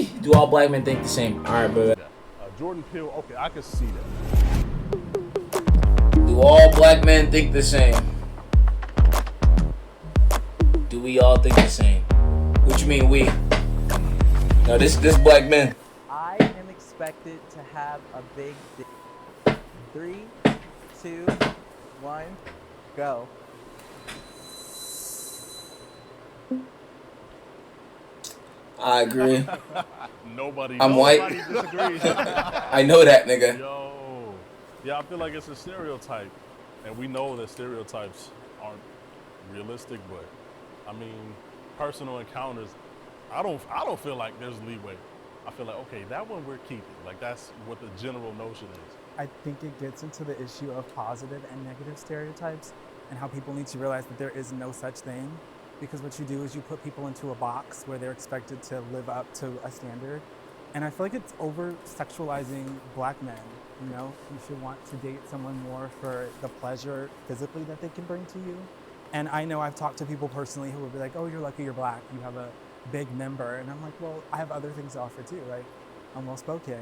me? Do all black men think the same? All right, bro. Jordan Peele, okay, I can see that. Do all black men think the same? Do we all think the same? What you mean we? No, this black men. I am expected to have a big dick. 3, 2, 1, go. I agree. Nobody white. disagrees. I know that, nigga. Yo. Yeah, I feel like it's a stereotype. And we know that stereotypes aren't realistic, but I mean, personal encounters, I don't feel like there's leeway. I feel like, okay, that one we're keeping. Like, that's what the general notion is. I think it gets into the issue of positive and negative stereotypes and how people need to realize that there is no such thing. Because what you do is you put people into a box where they're expected to live up to a standard. And I feel like it's over-sexualizing black men, you know? You should want to date someone more for the pleasure physically that they can bring to you. And I know I've talked to people personally who would be like, oh, you're lucky you're black, you have a big member. And I'm like, well, I have other things to offer too. Like, I'm well-spoken,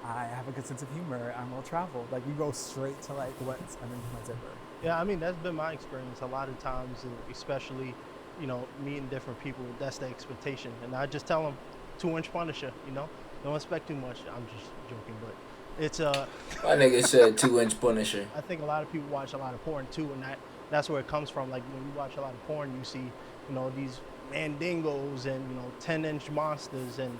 I have a good sense of humor, I'm well-traveled. Like, you go straight to like what's underneath my zipper. Yeah, I mean, that's been my experience a lot of times, especially, you know, meeting different people, that's the expectation. And I just tell them 2-inch Punisher, you know? Don't expect too much. I'm just joking, but it's My nigga said 2-inch Punisher. I think a lot of people watch a lot of porn too, and that's where it comes from. Like, when you watch a lot of porn, you see, you know, these mandingos and, you know, 10-inch monsters and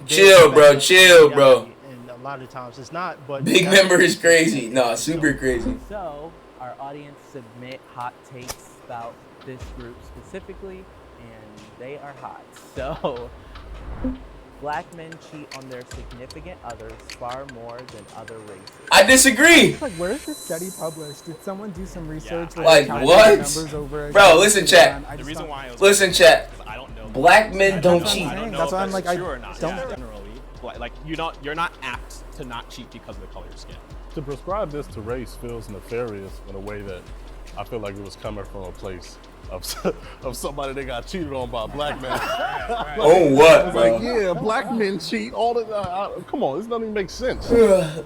Chill, bro. Chill, bro. And a lot of times it's not, but big member is crazy. No, super crazy. So, our audience submit hot takes about this group specifically, and they are hot. So, black men cheat on their significant others far more than other races. I disagree. Like, where is this study published? Did someone do some research? Yeah, like what? Bro, listen, chat. The reason why I was listen, chat. I don't know. Black men don't cheat. I don't know that's if why I'm that's like, true I or not. don't. Generally, like you're not apt to not cheat because of the color of your skin. To prescribe this to race feels nefarious in a way that I feel like it was coming from a place of somebody that got cheated on by a black man. Oh, what, bro? Like, yeah, black men cheat all the time. Come on, this doesn't even make sense.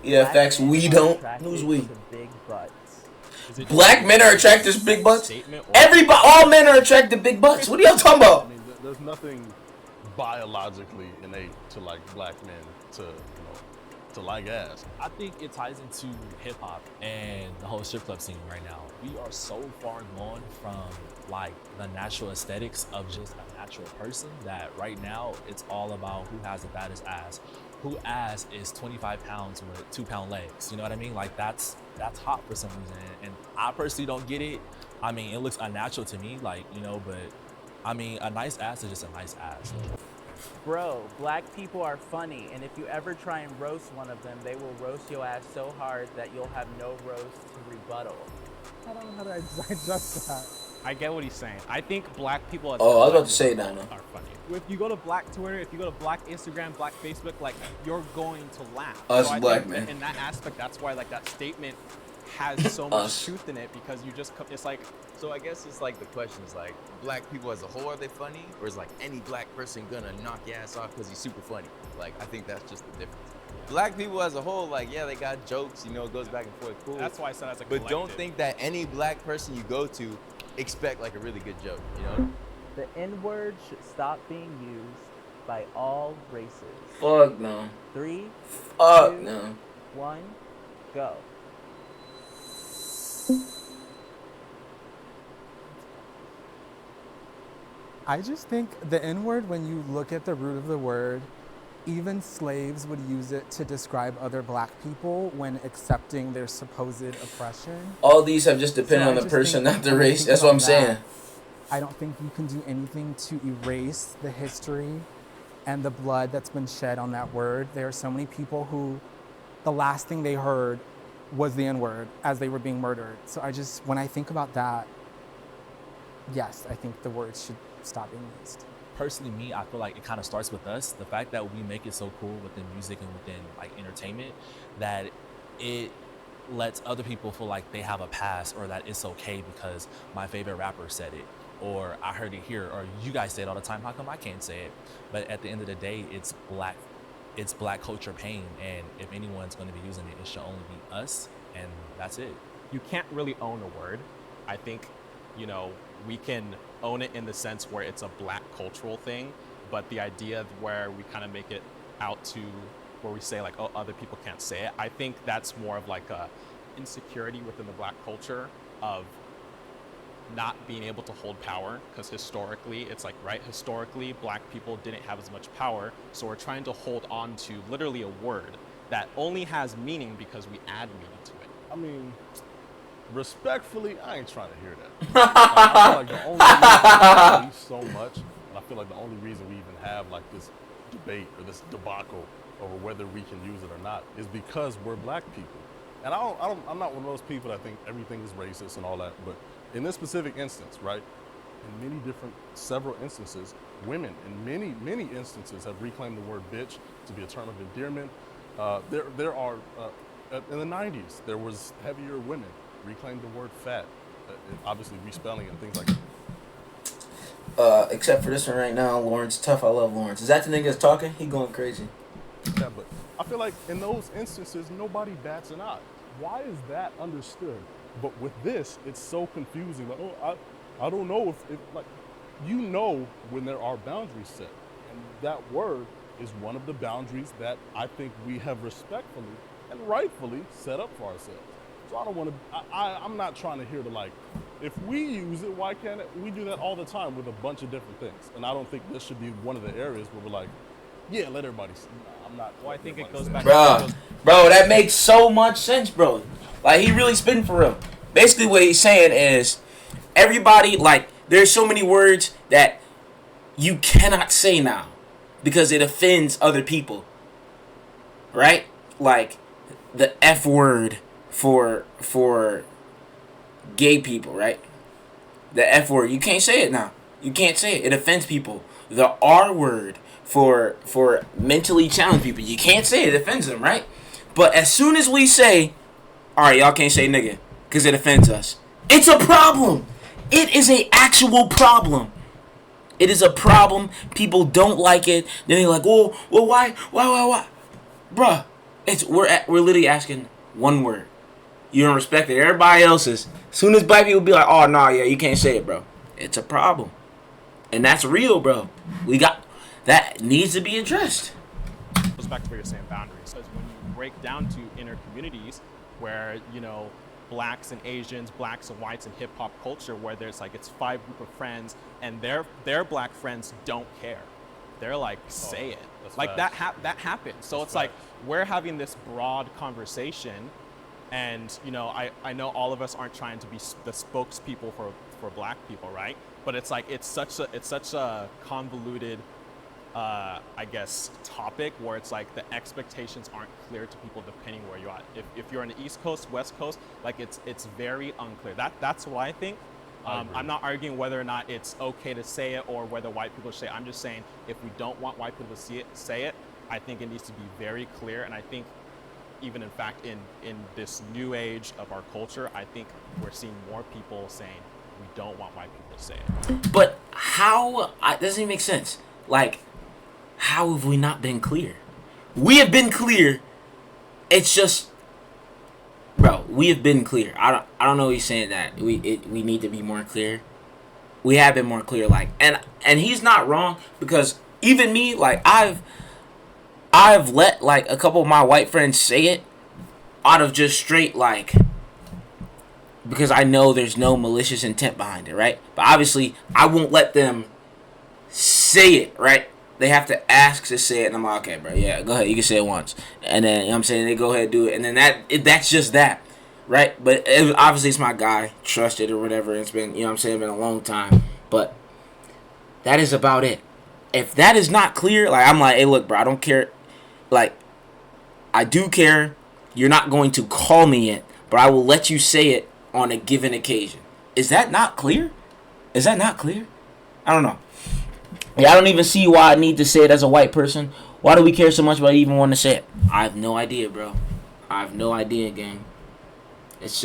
Yeah, facts. We don't. Who's we? To big butts. Black men are attracted to big butts. Everybody, all men are attracted to big butts. What are y'all talking about? I mean, there's nothing biologically innate to like black men to, you know, to like ass. I think it ties into hip hop and the whole strip club scene right now. We are so far gone from like the natural aesthetics of just a natural person that right now it's all about who has the baddest ass. Who ass is 25 pounds with 2-pound legs. You know what I mean? Like that's hot for some reason. And I personally don't get it. I mean, it looks unnatural to me, like, you know, but I mean, a nice ass is just a nice ass. Bro, black people are funny, and if you ever try and roast one of them, they will roast your ass so hard that you'll have no roast to rebuttal. I don't know how to adjust that. I get what he's saying. I think black people. Oh, I was about to say that. Are funny. If you go to black Twitter, if you go to black Instagram, black Facebook, like, you're going to laugh. Us so black men. In that aspect, that's why like that statement has so much truth in it, because you just it's like. So I guess it's like the question is like, black people as a whole, are they funny? Or is like any black person gonna knock your ass off because he's super funny? Like, I think that's just the difference. Black people as a whole, like, yeah, they got jokes, you know, it goes back and forth, cool. That's why I said as a But collective. don't think that any black person you go to expect like a really good joke, you know? The N-word should stop being used by all races. Fuck no. 3, Fuck 2, no. 1, go. I just think the N-word, when you look at the root of the word, even slaves would use it to describe other black people when accepting their supposed oppression. All these have just depended on the person, not the race. That's what I'm saying. I don't think you can do anything to erase the history and the blood that's been shed on that word. There are so many people who the last thing they heard was the N-word as they were being murdered. So when I think about that, yes, I think the word should stop being used. Personally, me, I feel like it kind of starts with us. The fact that we make it so cool within music and within like entertainment that it lets other people feel like they have a pass, or that it's okay because my favorite rapper said it, or I heard it here, or you guys say it all the time, how come I can't say it? But at the end of the day, it's black it's Black culture pain, and if anyone's going to be using it, it should only be us, and that's it. You can't really own a word. I think, you know, we can own it in the sense where it's a Black cultural thing, but the idea of where we kind of make it out to where we say like, oh, other people can't say it, I think that's more of like a insecurity within the Black culture of not being able to hold power, because historically it's like, right, historically Black people didn't have as much power, so we're trying to hold on to literally a word that only has meaning because we add meaning to it. I mean, respectfully, I ain't trying to hear that. I feel like the only reason we believe so much, and I feel like the only reason we even have like this debate or this debacle over whether we can use it or not is because we're Black people. And I'm not one of those people that think everything is racist and all that, but in this specific instance, right, in many different, several instances, women in many instances have reclaimed the word bitch to be a term of endearment. There are, in the 90s, there was heavier women reclaimed the word fat, obviously respelling and things like that. Except for this one right now, Lawrence Tough. I love Lawrence. Is that the nigga that's talking? He going crazy. Yeah, but I feel like in those instances, nobody bats an eye. Why is that understood? But with this, it's so confusing. Like, oh, I don't know if like, you know when there are boundaries set. And that word is one of the boundaries that I think we have respectfully and rightfully set up for ourselves. So I don't want to, I'm not trying to hear the like, if we use it, why can't it? We do that all the time with a bunch of different things. And I don't think this should be one of the areas where we're like, yeah, let everybody see. I'm not. Well, I think it goes back. Bro, that makes so much sense, bro. Like, he really spitting for real. Basically, what he's saying is, everybody, like, there's so many words that you cannot say now because it offends other people, right? Like, the F word for gay people, right? The F word, you can't say it now. You can't say it. It offends people. The R word for mentally challenged people, you can't say it. It offends them, right? But as soon as we say, all right, y'all can't say nigga because it offends us, it's a problem. It is a actual problem. It is a problem. People don't like it. Then they're like, well, why? Bruh, we're literally asking one word. You don't respect it. Everybody else's. As soon as Black people be like, oh, nah, yeah, you can't say it, bro. It's a problem. And that's real, bro. That needs to be addressed. It goes back to what you're saying, boundaries. Because when you break down to inner communities where, you know, Blacks and Asians, Blacks and whites in hip hop culture, where there's like, it's 5 group of friends and their Black friends don't care. They're like, say it. Like that happens. So it's like, we're having this broad conversation, and, you know, I know all of us aren't trying to be the spokespeople for Black people, right? But it's like, it's such a convoluted, I guess, topic where it's like the expectations aren't clear to people depending where you're at. If you're on the East Coast, West Coast, like it's very unclear. That's what I think. I'm not arguing whether or not it's okay to say it or whether white people say it. I'm just saying, if we don't want white people to say it, I think it needs to be very clear. And I think even in fact in this new age of our culture, I think we're seeing more people saying we don't want white people to say it. But how? It doesn't even make sense. Like, how have we not been clear? We have been clear. It's just, bro, we have been clear. I don't know. He's saying that we need to be more clear. We have been more clear. Like, and he's not wrong, because even me, like, I've let like a couple of my white friends say it out of just straight like, because I know there's no malicious intent behind it, right? But obviously, I won't let them say it, right? They have to ask to say it, and I'm like, okay, bro, yeah, go ahead, you can say it once. And then, you know what I'm saying, they go ahead and do it, and then that's just that, right? But obviously, it's my guy, trusted or whatever, it's been, you know what I'm saying, been a long time, but that is about it. If that is not clear, like, I'm like, hey, look, bro, I don't care, like, I do care, you're not going to call me it, but I will let you say it on a given occasion. Is that not clear? Is that not clear? I don't know. Yeah, I don't even see why I need to say it as a white person. Why do we care so much about even wanting to say it? I have no idea, bro. I have no idea, gang. It's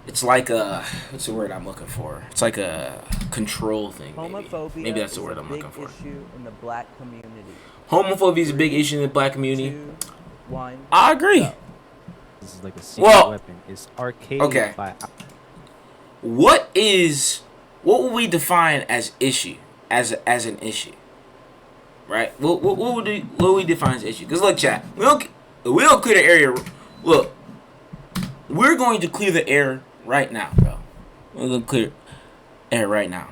it's like a, what's the word I'm looking for? It's like a control thing. Homophobia Maybe that's the is word a I'm big looking for. issue in the black community. Homophobia is a big issue in the black community. 2, 1. I agree. Go. This is like a secret Well, weapon. It's arcade okay. by What would we define as issue, as an issue, right? What would we define as issue? Because look, chat, we don't clear the area. Look, we're going to clear the air right now, bro. We're gonna clear air right now.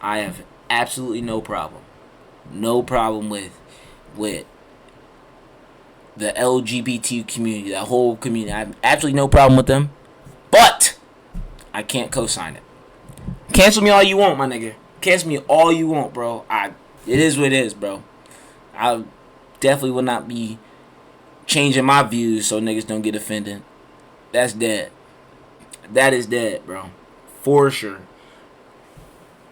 I have absolutely no problem with the LGBT community, that whole community. I have absolutely no problem with them, but I can't co-sign it. Cancel me all you want, my nigga. Cancel me all you want, bro. It is what it is, bro. I definitely will not be changing my views so niggas don't get offended. That's dead. That is dead, bro. For sure.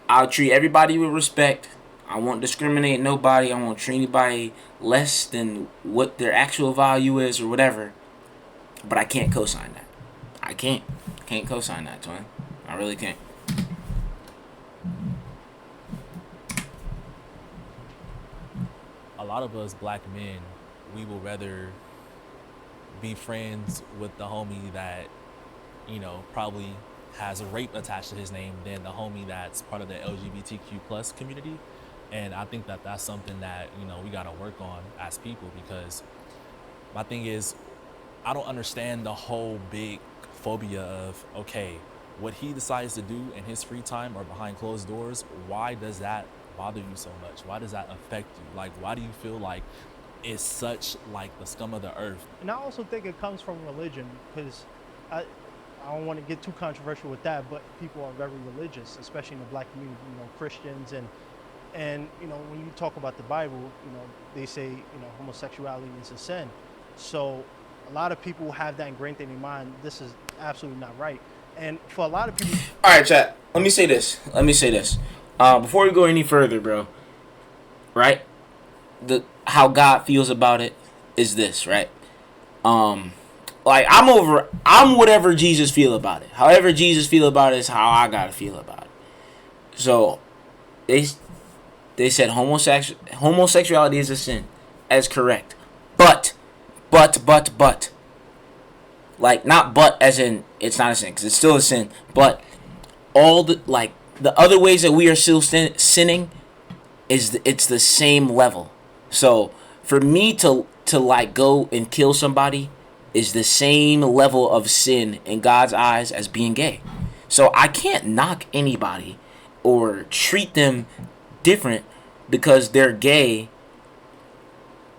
I'll treat everybody with respect. I won't discriminate nobody. I won't treat anybody less than what their actual value is or whatever. But I can't co-sign that. I can't. Can't co-sign that, twin. I really can't. A lot of us black men, we will rather be friends with the homie that, you know, probably has a rape attached to his name than the homie that's part of the LGBTQ plus community. And I think that that's something that, you know, we got to work on as people, because my thing is, I don't understand the whole big phobia of, okay, what he decides to do in his free time or behind closed doors, why does that bother you so much? Why does that affect you? Like, why do you feel like it's such like the scum of the earth? And I also think it comes from religion, because I don't want to get too controversial with that, but people are very religious, especially in the black community, you know, Christians, and you know, when you talk about the Bible, you know, they say, you know, homosexuality is a sin. So a lot of people have that ingrained in their mind. This is absolutely not right. And for a lot of people, all right, chat. Let me say this. Before we go any further, bro. Right? How God feels about it is this, right? Like I'm whatever Jesus feel about it. However Jesus feel about it is how I gotta feel about it. So they said homosexuality is a sin. That's correct. But. Like, not but as in it's not a sin, because it's still a sin. But all the other ways that we are still sinning it's the same level. So for me to like go and kill somebody is the same level of sin in God's eyes as being gay. So I can't knock anybody or treat them different because they're gay.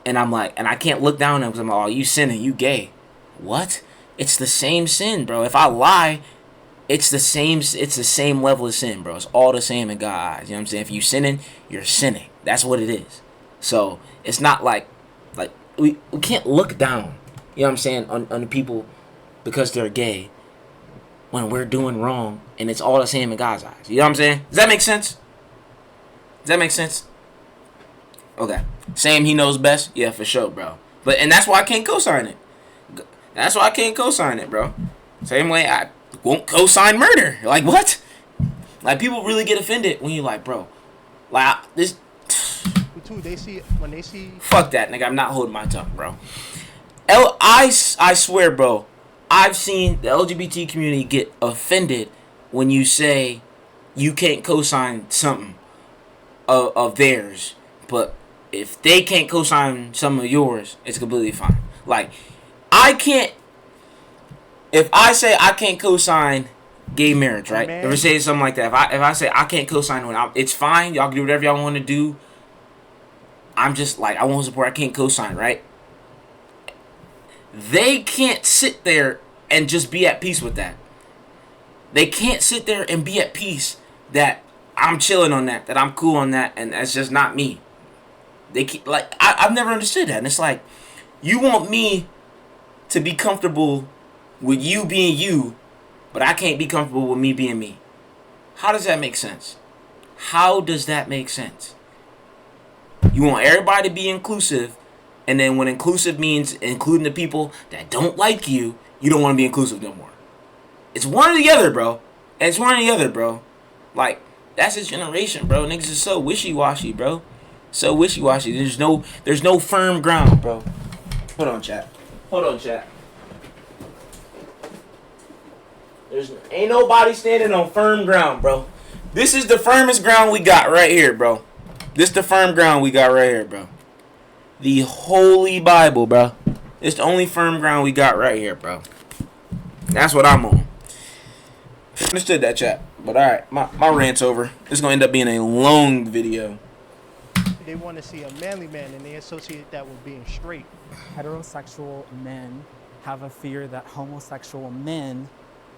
And I'm like, and I can't look down on them because I'm like, oh, you sinning, you gay. What? It's the same sin, bro. If I lie, it's the same level of sin, bro. It's all the same in God's eyes. You know what I'm saying? If you sinning, you're sinning. That's what it is. So it's not like we can't look down, you know what I'm saying, on the people because they're gay when we're doing wrong, and it's all the same in God's eyes. You know what I'm saying? Does that make sense? Okay. Same, he knows best? Yeah, for sure, bro. And that's why I can't co-sign it. Bro. Same way I won't co-sign murder. Like, what? Like, people really get offended when you like, bro, like, this... too, when they see... Fuck that, nigga. I'm not holding my tongue, bro. I swear, bro, I've seen the LGBT community get offended when you say you can't co-sign something of theirs, but if they can't co-sign some of yours, it's completely fine. Like, I can't... If I say I can't co-sign gay marriage, right? If I say something like that, if I say I can't co-sign one, it's fine. Y'all can do whatever y'all want to do. I'm just like, I won't support. I can't co-sign, right? They can't sit there and just be at peace with that. They can't sit there and be at peace that I'm chilling on that I'm cool on that, and that's just not me. They keep, like, I've never understood that. And it's like, you want me to be comfortable with you being you, but I can't be comfortable with me being me. How does that make sense? You want everybody to be inclusive, and then when inclusive means including the people that don't like you, you don't want to be inclusive no more. It's one or the other, bro. It's one or the other, bro. Like, that's his generation, bro. Niggas is so wishy-washy, bro. So wishy-washy. There's no firm ground, bro. Hold on, chat. Ain't nobody standing on firm ground, bro. This is the firmest ground we got right here, bro. This the firm ground we got right here, bro. The Holy Bible, bro. It's the only firm ground we got right here, bro. That's what I'm on. Understood that, chat. But alright, my rant's over. It's gonna end up being a long video. They want to see a manly man, and they associate that with being straight. Heterosexual men have a fear that homosexual men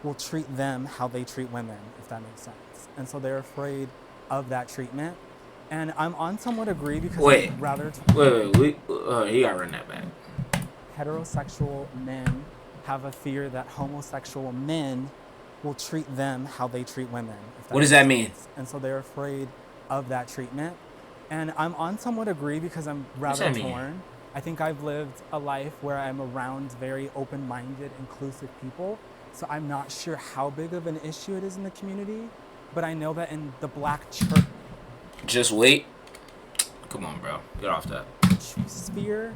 will treat them how they treat women, if that makes sense. And so they're afraid of that treatment. And I'm on somewhat agree because I'd rather... Wait, you gotta run that back. Heterosexual men have a fear that homosexual men will treat them how they treat women. What does that mean? And so they're afraid of that treatment. And I'm on somewhat agree because I'm rather torn. I think I've lived a life where I'm around very open-minded, inclusive people. So I'm not sure how big of an issue it is in the community, but I know that in the Black church... Just wait. Come on, bro. Get off that. Sphere,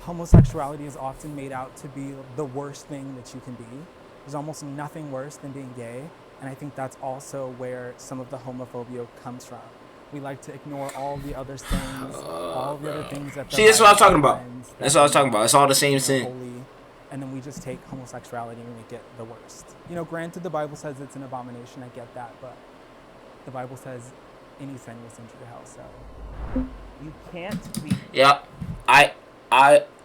homosexuality is often made out to be the worst thing that you can be. There's almost nothing worse than being gay, and I think that's also where some of the homophobia comes from. We like to ignore all the other sins, all the other things that... See, that's what I was talking about. That's what I was talking about. It's all the same sin. Holy, and then we just take homosexuality and make it the worst. You know, granted, the Bible says it's an abomination. I get that, but the Bible says any sin will send you to hell. So you can't be... Yeah, I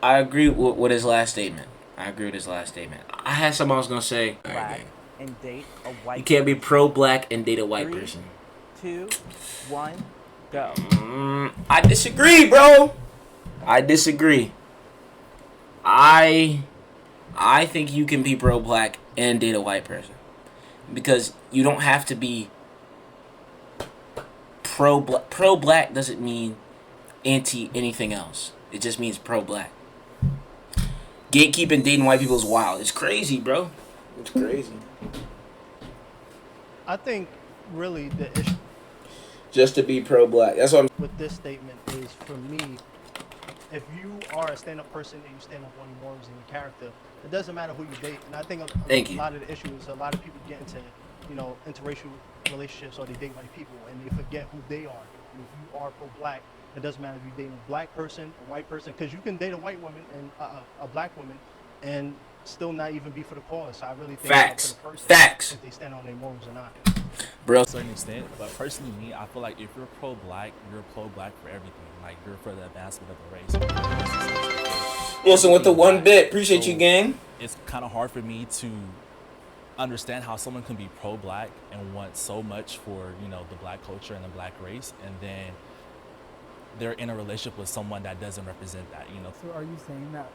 agree with his last statement. I had something I was gonna say. Black and date a white. You can't be pro-black and date a white person. 3, 2, 1, go. I disagree, bro. I disagree. I think you can be pro-black and date a white person, because you don't have to be pro-black. Pro-black doesn't mean anti anything else. It just means pro-black. Gatekeeping dating white people is wild. It's crazy, bro. It's crazy. I think really the issue just to be pro-black. That's what I'm... with this statement is, for me, if you are a stand-up person and you stand up on your morals and your character, it doesn't matter who you date. And I think a lot of the issue is a lot of people get into, interracial relationships, or they date white people and they forget who they are. And if you are pro-black, it doesn't matter if you're dating a black person, a white person, because you can date a white woman and a black woman and still not even be for the cause. So I really think Facts. for the person, Facts. if they stand on their morals or not. Bro, to a certain extent, but personally, me, I feel like if you're pro-black for everything. Like, you're for the advancement of the race. Wilson with the 1 bit. Appreciate you, gang. It's kind of hard for me to understand how someone can be pro-black and want so much for, the black culture and the black race, and then they're in a relationship with someone that doesn't represent that, So are you saying that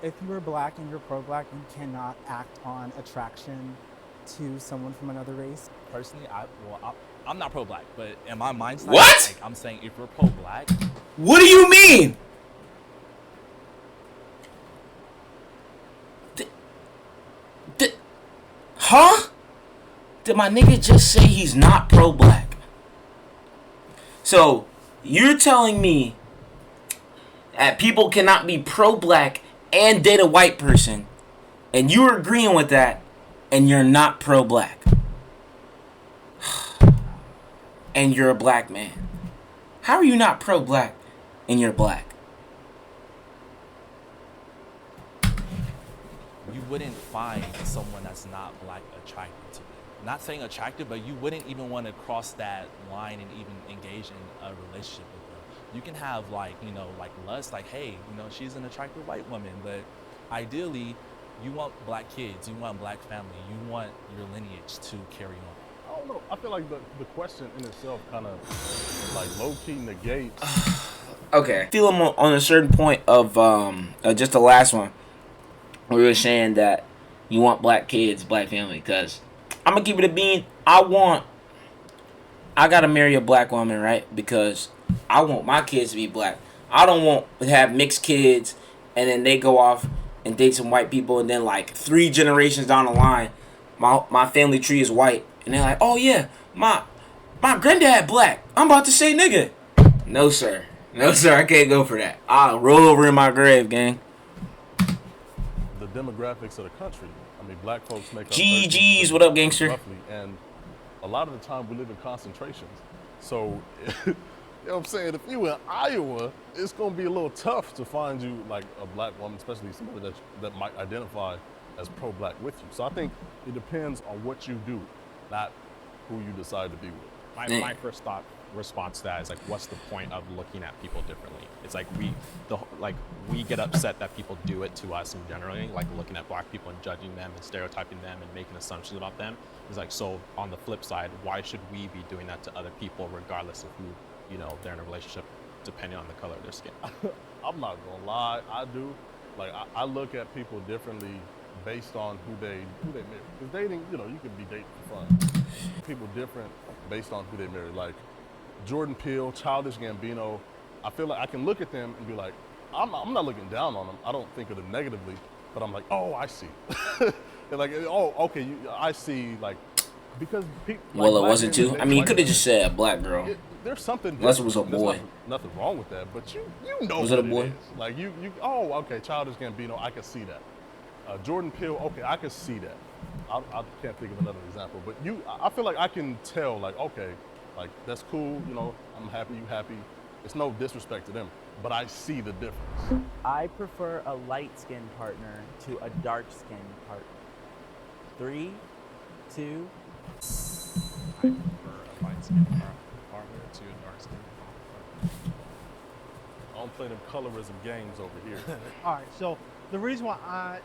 if you are black and you're pro-black, you cannot act on attraction to someone from another race? Personally, I'm not pro-black, but in my mindset, what? I'm saying if you're pro-black... What do you mean? Huh? Did my nigga just say he's not pro-black? So, you're telling me that people cannot be pro-black and date a white person, and you're agreeing with that, and you're not pro-black. And you're a black man. How are you not pro-black and you're black? You wouldn't find someone that's not black attractive to you. Not saying attractive, but you wouldn't even want to cross that line and even engage in a relationship with them. You can have like lust, like, hey, she's an attractive white woman, but ideally, you want black kids, you want black family, you want your lineage to carry on. I don't know. I feel like the question in itself kind of like low-key negates. Okay. I feel on a certain point of just the last one. We were saying that you want black kids, black family, because I'm going to keep it a bean. I got to marry a black woman, right? Because I want my kids to be black. I don't want to have mixed kids and then they go off and date some white people, and then like 3 generations down the line, my family tree is white, and they're like, oh yeah, my granddad black. I'm about to say nigga. No sir, no sir, I can't go for that. I'll roll over in my grave, gang. The demographics of the country. I mean, black folks make up GG's, 13% what up, gangster? roughly, and a lot of the time we live in concentrations. So, you know what I'm saying? If you in Iowa, it's gonna be a little tough to find you like a black woman, especially somebody that might identify as pro-black with you. So I think it depends on what you do, not who you decide to be with. My first thought response to that is like, what's the point of looking at people differently? It's like we get upset that people do it to us in generally, like looking at black people and judging them and stereotyping them and making assumptions about them. It's like, so on the flip side, why should we be doing that to other people regardless of who, you know, they're in a relationship, depending on the color of their skin? I'm not gonna lie, I do. Like I look at people differently based on who they marry. Because dating, you know, you can be dating for fun. People different based on who they marry. Like Jordan Peele, Childish Gambino, I feel like I can look at them and be like, I'm not looking down on them. I don't think of them negatively, but I'm like, oh, I see. And like, oh, okay, I see, like, because Well, like it wasn't too. I mean, you could have just said a black girl. There's something. Unless it was a boy. Nothing wrong with that, but you know Was what it a boy? is. Like you oh, okay, Childish Gambino, I can see that. Jordan Peele, okay, I can see that. I can't think of another example, but I feel like I can tell, like, okay, like that's cool, you know, I'm happy, you happy. It's no disrespect to them, but I see the difference. I prefer a light-skinned partner to a dark-skinned partner. 3, 2. I prefer a light-skinned partner to a dark-skinned partner. I don't play them colorism games over here. All right, so the reason why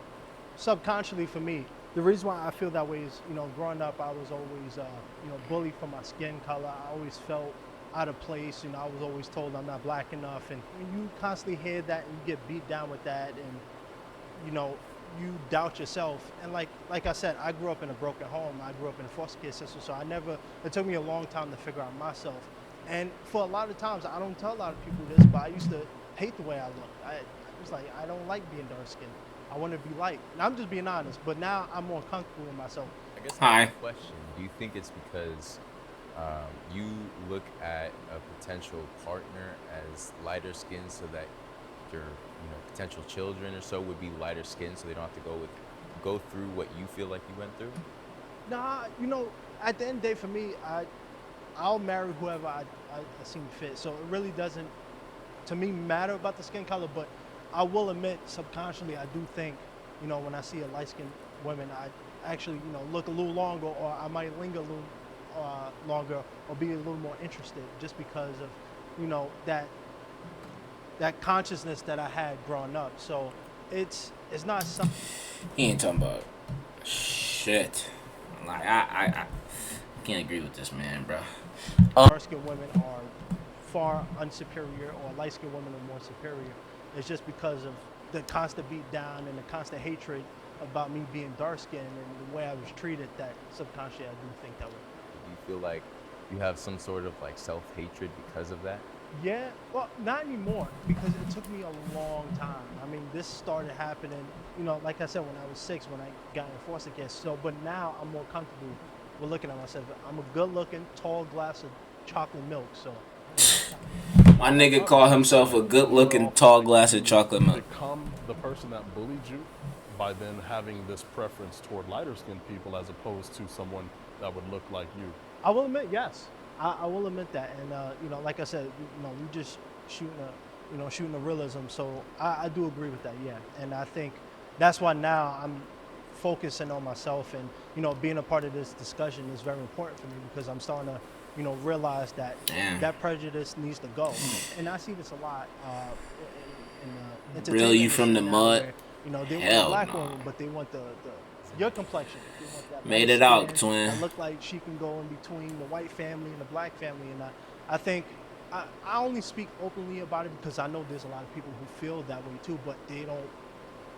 subconsciously for me, the reason why I feel that way is, you know, growing up, I was always, you know, bullied for my skin color. I always felt out of place. You know, I was always told I'm not black enough. And when you constantly hear that and you get beat down with that and, you know, you doubt yourself. And like I said, I grew up in a broken home. I grew up in a foster care system. So it took me a long time to figure out myself. And for a lot of times, I don't tell a lot of people this, but I used to hate the way I looked. I was like, I don't like being dark skinned. I want to be light. And I'm just being honest, but now I'm more comfortable with myself. I guess I have a question. Do you think it's because you look at a potential partner as lighter skinned so that your potential children or so would be lighter skinned so they don't have to go through what you feel like you went through? Nah, you know, at the end of the day for me, I'll marry whoever I seem fit. So it really doesn't, to me, matter about the skin color, but I will admit subconsciously I do think, you know, when I see a light-skinned woman, I actually, you know, look a little longer, or I might linger a little longer, or be a little more interested, just because of, you know, that consciousness that I had growing up. So it's not something. He ain't talking about shit. Like I can't agree with this man, bro. Dark-skinned women are far unsuperior, or light-skinned women are more superior. It's just because of the constant beat down and the constant hatred about me being dark-skinned and the way I was treated, that subconsciously I do think that way. Do you feel like you have some sort of like self-hatred because of that? Yeah, well, not anymore, because it took me a long time. I mean, this started happening, you know, like I said, when I was 6, when I got in foster care. So, but now I'm more comfortable with looking at myself. I'm a good-looking, tall glass of chocolate milk, so. My nigga called himself a good-looking, tall glass of chocolate milk. Become the person that bullied you by then having this preference toward lighter-skinned people as opposed to someone that would look like you. I will admit, yes. I will admit that, and you know, like I said, you know, we just shooting a realism. So I do agree with that, yeah. And I think that's why now I'm focusing on myself, and you know, being a part of this discussion is very important for me, because I'm starting to, you know, realize that that prejudice needs to go. And I see this a lot in the Really, you from the mud? Where, you know, they want a black woman, but they want your complexion. They want that Made it out, twin. That look like she can go in between the white family and the black family. And I think I only speak openly about it because I know there's a lot of people who feel that way too, but they don't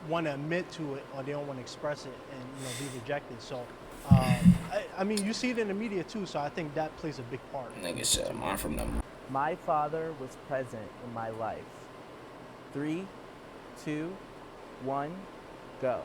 want to admit to it, or they don't want to express it and, you know, be rejected. So I mean, you see it in the media too, so I think that plays a big part. Nigga said, I'm from them. My father was present in my life. 3, 2, 1, go.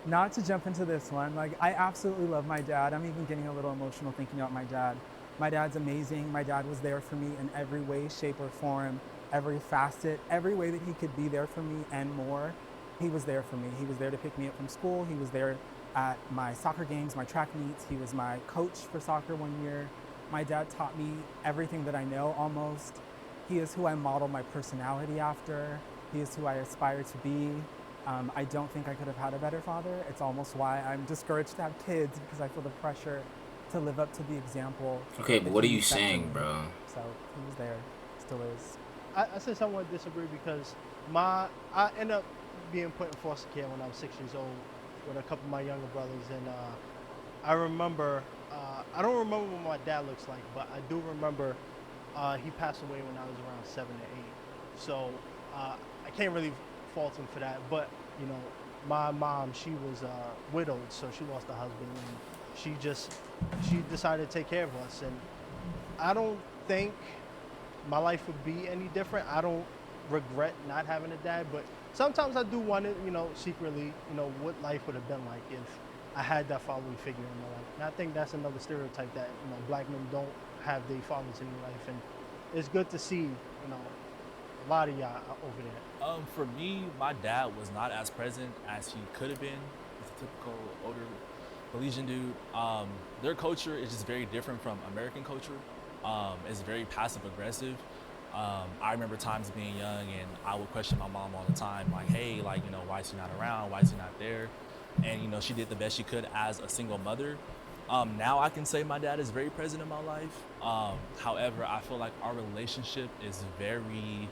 not to jump into this one, like I absolutely love my dad. I'm even getting a little emotional thinking about my dad. My dad's amazing. My dad was there for me in every way, shape, or form, every facet, every way that he could be there for me and more. He was there for me. He was there to pick me up from school. He was there at my soccer games, my track meets. He was my coach for soccer one year. My dad taught me everything that I know almost. He is who I model my personality after. He is who I aspire to be. I don't think I could have had a better father. It's almost why I'm discouraged to have kids, because I feel the pressure to live up to the example. Okay, but what are you set for saying, me. bro? So he was there, still is. I say somewhat disagree because I ended up being put in foster care when I was 6 years old with a couple of my younger brothers, and I remember, I don't remember what my dad looks like, but I do remember he passed away when I was around 7 or 8. So I can't really fault him for that, but you know, my mom, she was widowed, so she lost her husband, and she decided to take care of us, and I don't think my life would be any different. I don't regret not having a dad, but sometimes I do wonder, you know, secretly, you know, what life would have been like if I had that fatherly figure in my life. And I think that's another stereotype that, you know, black men don't have their fathers in their life, and it's good to see, you know, a lot of y'all over there. For me, my dad was not as present as he could have been. He's a typical older Belizean dude. Their culture is just very different from American culture. It's very passive aggressive. I remember times being young and I would question my mom all the time, like, hey, like, you know, why is he not around? Why is he not there? And, you know, she did the best she could as a single mother. Now I can say my dad is very present in my life. However, I feel like our relationship is very,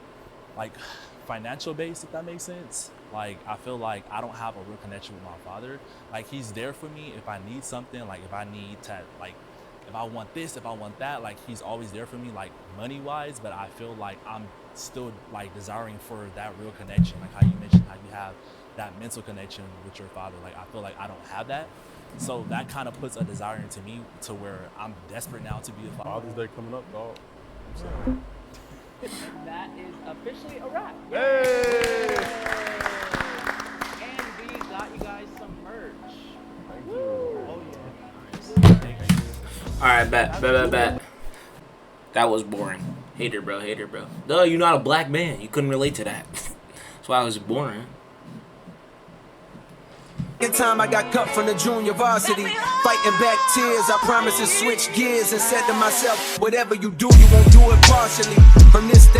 like, financial based, if that makes sense. Like, I feel like I don't have a real connection with my father. Like, he's there for me if I need something, like if I need to, like, if I want this, if I want that, like he's always there for me, like money wise, but I feel like I'm still like desiring for that real connection. Like how you mentioned how you have that mental connection with your father. Like I feel like I don't have that. So that kind of puts a desire into me to where I'm desperate now to be a father. Father's Day coming up, dog. That is officially a wrap. Hey! And we got you guys some merch. Thank you. Oh yeah. All right, bet. That was boring. Hater, bro. No, you're not a black man. You couldn't relate to that. That's why it was boring. In time I got cut from the junior varsity, fighting back tears. I promised to switch gears and said to myself, whatever you do, you won't do it partially. From this day